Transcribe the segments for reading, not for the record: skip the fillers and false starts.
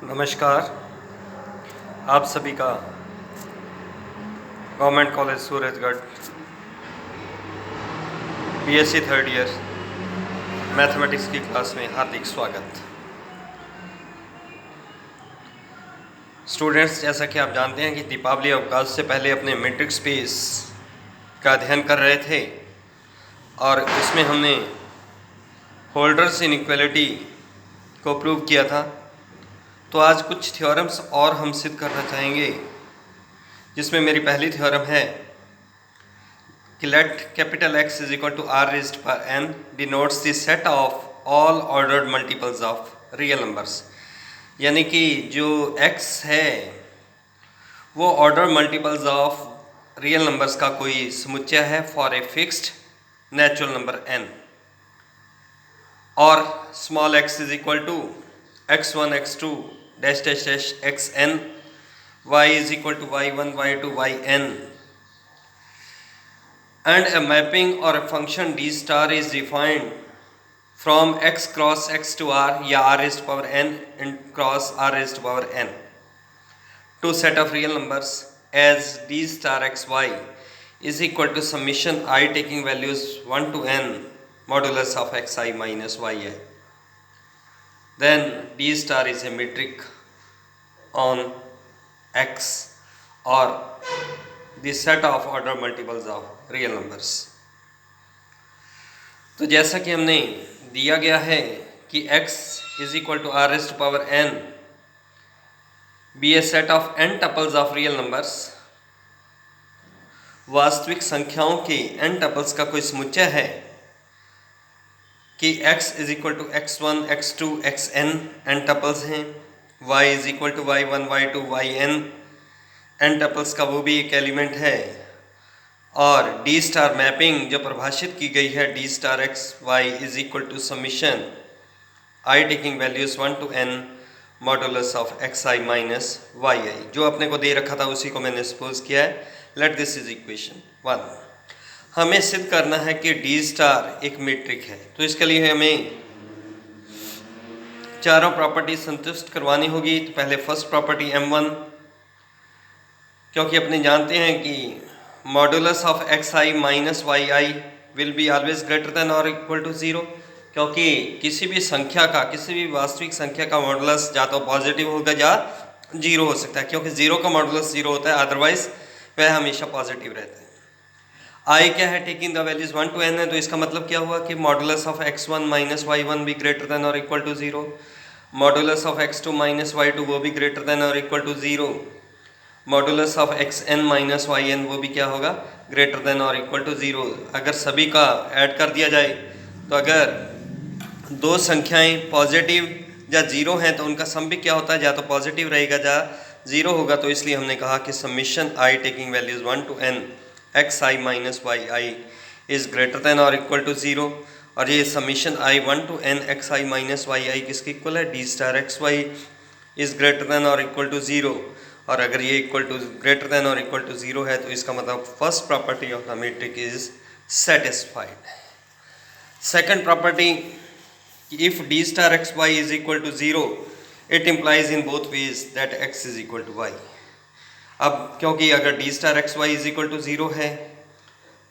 नमस्कार। आप सभी का government college Surajgarh BSc third year mathematics की क्लास में हार्दिक स्वागत। स्टूडेंट्स, जैसा कि आप जानते हैं कि दीपावली अवकाश से पहले अपने मैट्रिक स्पेस का अध्ययन कर रहे थे और इसमें हमने होल्डर्स इनइक्वालिटी को प्रूव किया था। तो आज कुछ थ्योरम्स और हम सिद्ध करना चाहेंगे, जिसमें मेरी पहली थ्योरम है कि let capital X is equal to R raised power n denotes the set of all ordered multiples of real numbers. यानी कि जो x है वो order multiples of real numbers का कोई समुच्चय है for a fixed natural number n, और small x is equal to x1 x2 dash dash dash xn, y is equal to y1 y2 yn, and a mapping or a function d star is defined from x cross x to r या r raised to power n and cross r raised to power n to set of real numbers as d star xy is equal to summation I taking values 1 to n modulus of xi minus yi. Then d star is a metric on x or the set of order multiples of real numbers. तो जैसा कि हमने दिया गया है कि x is equal to r raised to power n be a set of n tuples of real numbers, वास्तविक संख्याओं के n टपल्स का कोई समुच्चय है कि x is equal to x1 x2 xn n tuples हैं, y is equal to y1 y2 yn n tuples का वो भी एक एलिमेंट है, और डी स्टार मैपिंग जो परिभाषित की गई है D star x Y is equal to summation I taking values 1 to n modulus of x I minus Y I, जो अपने को दे रखा था उसी को मैंने सपोज किया है। Let this is equation 1। हमें सिद्ध करना है कि डी स्टार एक मीट्रिक है, तो इसके लिए हमें चारों प्रॉपर्टी संतुष्ट करवानी होगी। तो पहले फर्स्ट प्रॉपर्टी m1, क्योंकि अपने जानते हैं कि modulus of x I minus Y i will be always greater than और इक्वल टू ज़ीरो, क्योंकि किसी भी संख्या का, किसी भी वास्तविक संख्या का मॉडुलस या तो पॉजिटिव होगा या जीरो हो सकता है, क्योंकि ज़ीरो का मॉडुलस ज़ीरो होता है, अदरवाइज वह हमेशा पॉजिटिव रहता है। आई क्या है, taking the values 1 to n है, तो इसका मतलब क्या हुआ कि modulus of x1 minus y1 भी ग्रेटर देन और equal to zero, modulus of x2 minus y2 वो भी ग्रेटर देन और equal to zero, modulus of xn minus yn वो भी क्या होगा, ग्रेटर देन और इक्वल टू ज़ीरो। अगर सभी का ऐड कर दिया जाए तो अगर दो संख्याएं पॉजिटिव या ज़ीरो हैं तो उनका सम भी क्या होता है, या तो पॉजिटिव रहेगा या ज़ीरो होगा। तो इसलिए हमने कहा कि summation I taking values 1 to n x I minus Y i is greater than और इक्वल टू ज़ीरो, और ये summation i 1 to n x I minus Y i किसके इक्वल है, D star x y is greater than और equal to zero. और अगर ये equal to greater than और इक्वल टू ज़ीरो है तो इसका मतलब first property of the metric is satisfied. Second property, if D star x Y is equal to zero it implies in both ways that x is equal to y. अब क्योंकि अगर D star x Y is equal to zero है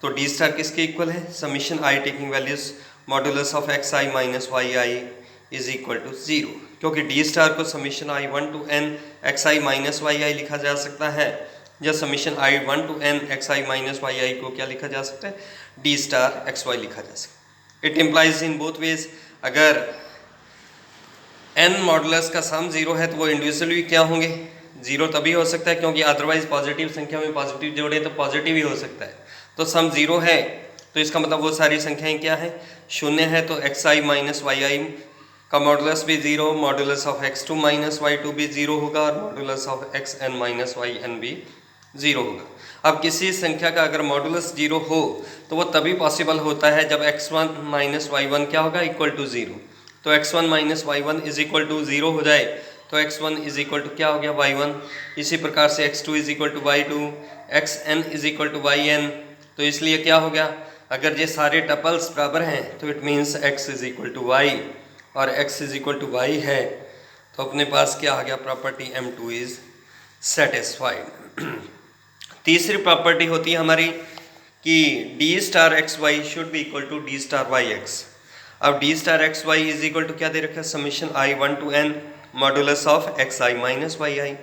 तो D star किसके equal है, summation I taking values modulus of x I minus Y i is equal to zero, क्योंकि D star को summation i 1 to n x I minus Y आई लिखा जा सकता है, या summation i 1 to n x I minus Y i को क्या लिखा जा सकता है, डी स्टार एक्स वाई लिखा जा सकता है। It implies in both veg, अगर n मॉडुलस का सम ज़ीरो है तो वो इंडिविजुअली क्या होंगे, ज़ीरो तभी हो सकता है क्योंकि अदरवाइज पॉजिटिव संख्या में पॉजिटिव जोड़े तो पॉजिटिव ही हो सकता है। तो सम ज़ीरो है तो इसका मतलब वो सारी संख्याएं क्या है, शून्य है, तो x I minus Y i का मॉडुलस भी zero, modulus of x2 minus y2 भी ज़ीरो होगा, और modulus of xn minus yn भी ज़ीरो होगा। अब किसी संख्या का अगर मॉडुलस ज़ीरो हो तो वो तभी पॉसिबल होता है जब x1 माइनस y1 क्या होगा, इक्वल टू ज़ीरो। तो x1 minus y1 is equal to zero हो जाए तो x1 इज इक्वल टू क्या हो गया, y1। इसी प्रकार से x2 is equal to y2, xn is equal to yn। तो इसलिए क्या हो गया, अगर ये सारे टपल्स बराबर हैं तो it means x is equal to y, और x is equal to y है तो अपने पास क्या आ गया, प्रॉपर्टी M2 इज सेटिस्फाइड। तीसरी प्रॉपर्टी होती है हमारी कि d star x y should be equal to d star y x. अब d star x Y is equal to क्या दे रखा है, summation i 1 to n modulus of x I minus Y आई।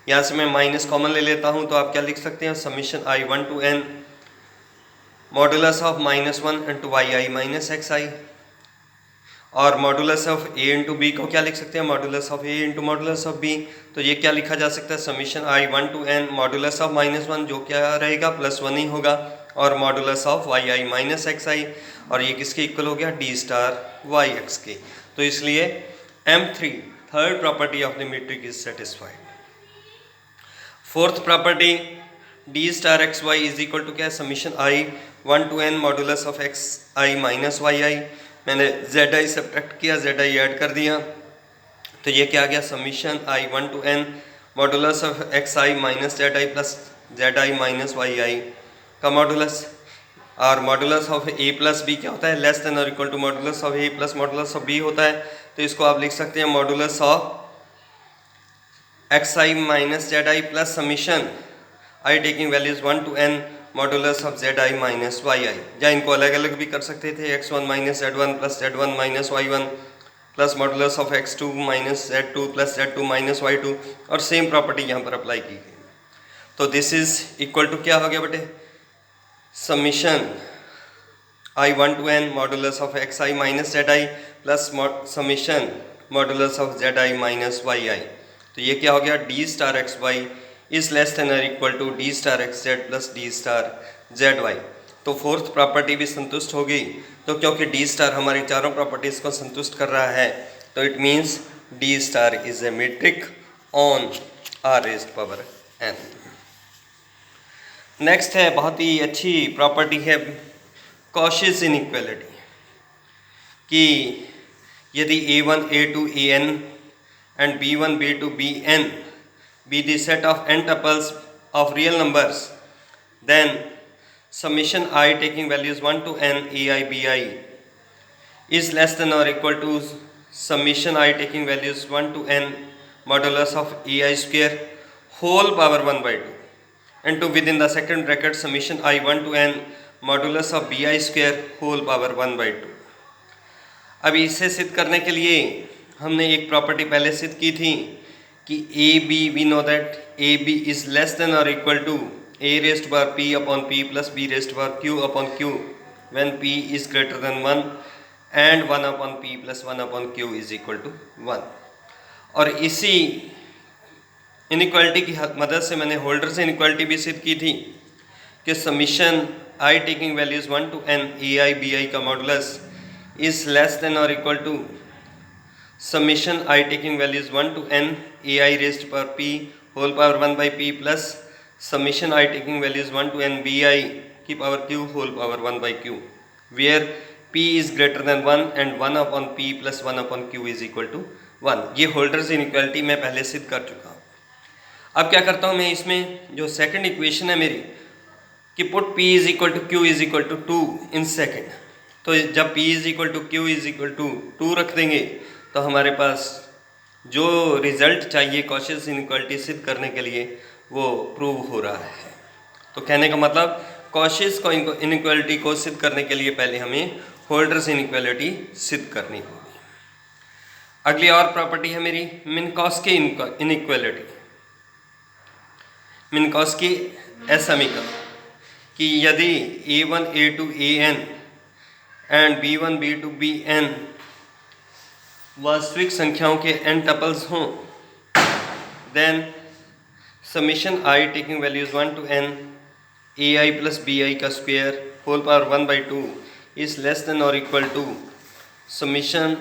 यहाँ से मैं माइनस कॉमन ले लेता हूँ तो आप क्या लिख सकते हैं, summation i 1 to n modulus of -1 into y i minus x i. और modulus of a into b को क्या लिख सकते हैं, modulus of a into modulus of b. तो ये क्या लिखा जा सकता है, summation i 1 to n modulus of -1 जो क्या रहेगा +1 ही होगा, और modulus of y i minus x i, और ये किसके इक्वल हो गया, डी स्टार वाई एक्स के। तो इसलिए M3 third property of the metric is satisfied. Fourth property d star x Y is equal to क्या है, summation i 1 to n modulus of x I minus Y i. मैंने z i subtract किया, z i add कर दिया, तो ये क्या आ गया, summation i 1 to n modulus of x I minus z i plus z i minus Y i का मॉडुलस। और modulus of a plus b क्या होता है, लेस देन और equal to modulus of a plus modulus of b होता है। तो इसको आप लिख सकते हैं modulus of x I minus z i plus summation I taking values 1 to n modulus of z i minus Y i. या इनको अलग अलग भी कर सकते थे, x1 minus z1 plus z1 minus y1 plus modulus of x2 minus z2 plus z2 minus y2, और same property यहाँ पर अप्लाई की गई। तो दिस इज इक्वल टू क्या हो गया बेटे, summation i 1 to n modulus of x I minus z i plus summation modulus of z i minus Y i. तो ये क्या हो गया, d star x Y is less than और equal to d star x z plus d star z y. तो fourth property भी संतुष्ट हो गई। तो क्योंकि डी स्टार हमारी चारों प्रॉपर्टीज को संतुष्ट कर रहा है, तो it means D star is a metric on R raised power n। Next है, बहुत ही अच्छी प्रॉपर्टी है कॉशीज इनइक्वालिटी, कि यदि a1 a2 an and b1 b2 bn be the set of n tuples of real numbers, then summation I taking values 1 to n ai bi is less than or equal to summation I taking values 1 to n modulus of ai square whole power 1 by 2 into within the second bracket summation I 1 to n modulus of bi square whole power 1 by 2। अभी इसे सिद्ध करने के लिए हमने एक property पहले सिद्ध की थी कि a b, we know that a b is less than और equal to a rest bar p upon p plus b rest bar q upon q when p is greater than 1 and 1 upon p plus 1 upon q is equal to 1। और इसी inequality की मदद से मैंने holders inequality भी सिद्ध की थी कि summation I taking values 1 to n a i b i का मॉडुलस इज लेस देन और equal to summation I taking values 1 to n ai raised to power p whole power 1 by p plus summation I taking values 1 to n bi की power q whole power 1 by q where p is greater than 1 and 1 upon p plus 1 upon q is equal to 1। ये holders inequality मैं पहले सिद्ध कर चुका हूँ। अब क्या करता हूँ मैं, इसमें जो सेकंड इक्वेशन है मेरी कि put p is equal to q is equal to 2 in second, तो जब p is equal to q is equal to 2 रख देंगे तो हमारे पास जो रिज़ल्ट चाहिए कॉशीज इनइक्वालिटी सिद्ध करने के लिए वो प्रूव हो रहा है। तो कहने का मतलब कॉशीज को इनइक्वालिटी को सिद्ध करने के लिए पहले हमें होल्डर्स इनइक्वालिटी सिद्ध करनी होगी। अगली और प्रॉपर्टी है मेरी मिन्कॉस्की इनइक्वालिटी। मिन्कॉस्की ऐसा समीकरण कि यदि a1 a2 an and b1 b2 bn वास्तविक संख्याओं के n टपल्स हों, then summation I taking values 1 to n a i plus b i का square whole power 1 by 2 is less than और equal to summation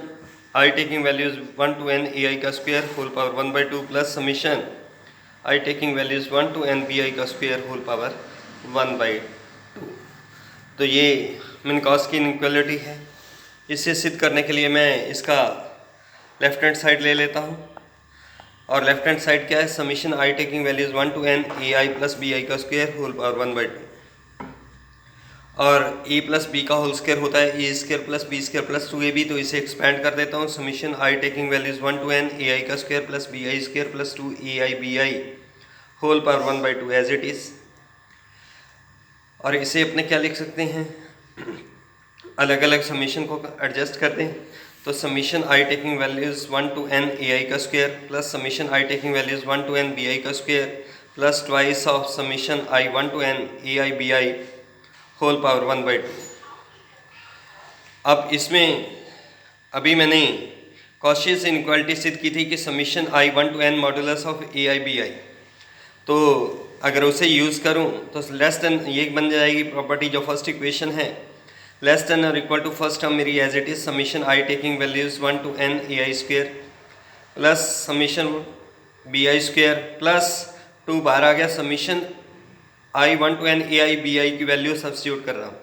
I taking values 1 to n a i का square whole power 1 by 2 plus summation I taking values 1 to n b i का square whole power 1 by 2। तो ये मिन्कॉस्की inequality है। इसे सिद्ध करने के लिए मैं इसका लेफ्ट हैंड साइड ले लेता हूँ, और लेफ्ट हैंड साइड क्या है, summation I taking values 1 to n a i plus b i का स्क्वायर होल पावर 1 by 2। और ए प्लस बी का होल स्क्वायर होता है a square plus b square plus 2ab, तो इसे एक्सपेंड कर देता हूँ। Summation I taking values 1 to n a i का square plus b i square plus 2 a i b i whole power 1/2 as it is. और इसे अपने क्या लिख सकते हैं, अलग अलग समीशन को एडजस्ट करते हैं। तो summation I taking values 1 to n a i का square plus summation I taking values 1 to n b i का square plus twice of summation i 1 to n a i b i whole power 1/2। अब इसमें अभी मैंने cautious inequality सिद्ध की थी कि summation i 1 to n modulus of a i b i, तो अगर उसे यूज़ करूं तो लेस देन ये बन जाएगी प्रॉपर्टी जो फर्स्ट इक्वेशन है, लेस देन और इक्वल टू फर्स्ट टर्म मेरी as it is summation I taking values 1 to n a i square plus summation b i square plus 2 बाहर आ गया summation i 1 to n a i b i की value substitute कर रहा हूँ,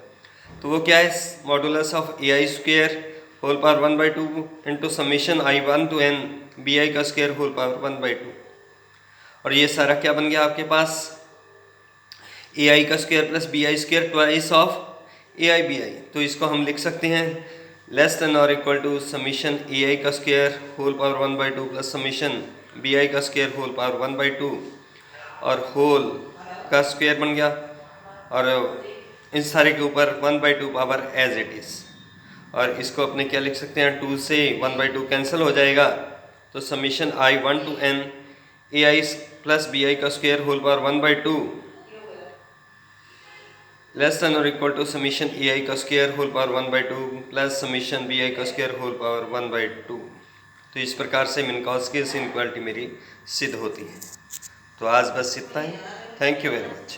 तो वो क्या है modulus of a i square whole power 1/2 into summation i 1 to n b i का स्क्वायर होल पावर 1/2। और ये सारा क्या बन गया आपके पास, ए आई का square plus b i square twice of a i b i. तो इसको हम लिख सकते हैं लेस देन और equal to summation a i का square whole power 1/2 plus summation b i का स्क्वायर होल पावर 1/2 और होल का स्क्वायर बन गया, और इस सारे के ऊपर 1/2 पावर एज इट इज़। और इसको अपने क्या लिख सकते हैं, 2 से 1/2 कैंसिल हो जाएगा, तो summation i 1 to n a i plus b i का square whole power 1/2 less than और equal to summation a i का square whole power 1/2 plus summation b i का स्क्वायर होल पावर 1/2। तो इस प्रकार से मिनकॉस्कियस इनइक्वालिटी मेरी सिद्ध होती है। तो आज बस इतना ही। Thank you very much.